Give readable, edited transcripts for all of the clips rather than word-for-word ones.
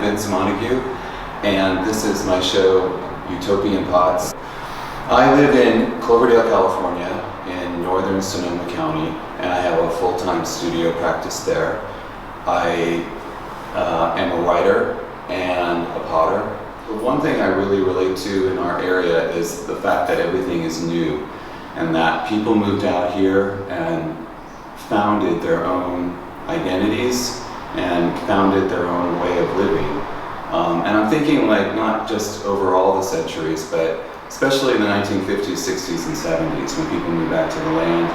Vince Montague, and this is my show, Utopian Pots. I live in Cloverdale, California, in northern Sonoma County, and I have a full-time studio practice there. I am a writer and a potter. The one thing I really relate to in our area is the fact that everything is new, and that people moved out here and founded their own identities and founded their own way of living. And I'm thinking like not just over all the centuries, but especially in the 1950s, 60s, and 70s when people moved back to the land,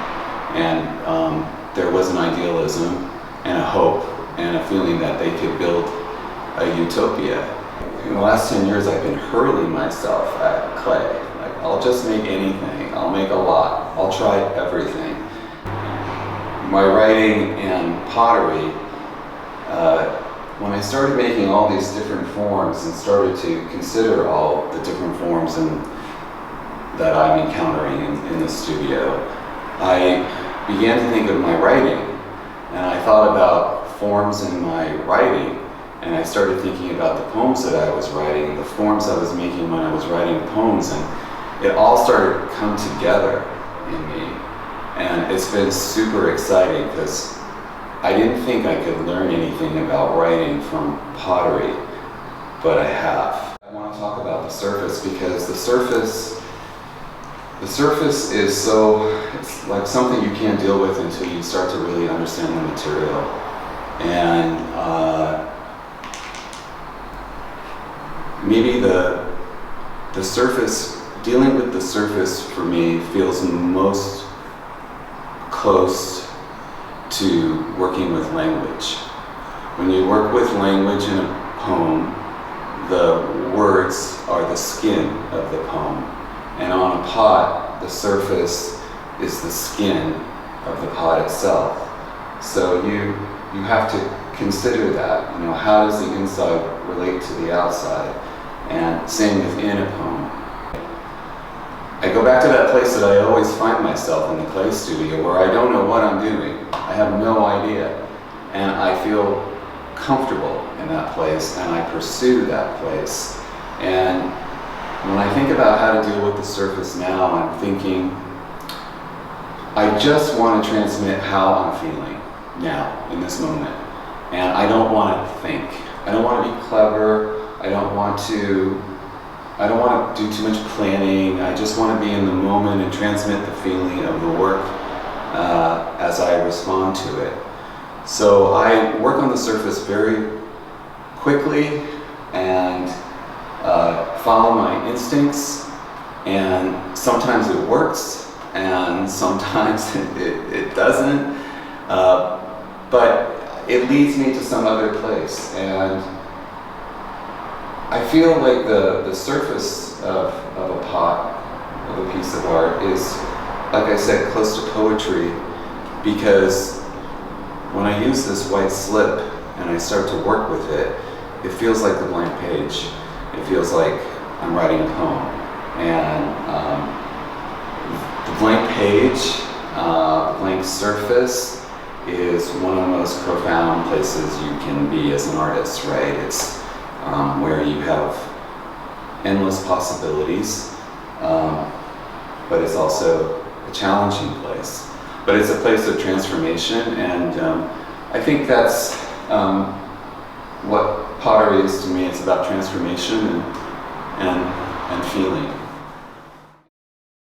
and there was an idealism and a hope and a feeling that they could build a utopia. In the last 10 years, I've been hurling myself at clay. Like, I'll just make anything. I'll make a lot. I'll try everything. My writing and pottery, when I started making all these different forms and started to consider all the different forms that I'm encountering in the studio, I began to think of my writing, and I thought about forms in my writing, and I started thinking about the poems that I was writing, the forms I was making when I was writing poems, and it all started to come together in me. And it's been super exciting because I didn't think I could learn anything about writing from pottery, but I have. I want to talk about the surface because the surface is it's like something you can't deal with until you start to really understand the material. And maybe the surface, dealing with the surface for me feels most close to working with language. When you work with language in a poem, the words are the skin of the poem. And on a pot, the surface is the skin of the pot itself. So you have to consider that. You know, how does the inside relate to the outside? And same within a poem. I go back to that place that I always find myself in the clay studio where I don't know what I'm doing. I have no idea. And I feel comfortable in that place and I pursue that place. And when I think about how to deal with the surface now, I'm thinking, I just want to transmit how I'm feeling now, in this moment. And I don't want to think. I don't want to be clever. I don't want to do too much planning. I just want to be in the moment and transmit the feeling of the work as I respond to it. So I work on the surface very quickly and follow my instincts, and sometimes it works and sometimes it doesn't, but it leads me to some other place. And I feel like the surface of a pot, of a piece of art, is, like I said, close to poetry, because when I use this white slip and I start to work with it, it feels like the blank page. It feels like I'm writing a poem. And the blank page, blank surface, is one of the most profound places you can be as an artist, right? It's where you have endless possibilities, but it's also a challenging place. But it's a place of transformation, and I think that's what pottery is to me. It's about transformation and feeling.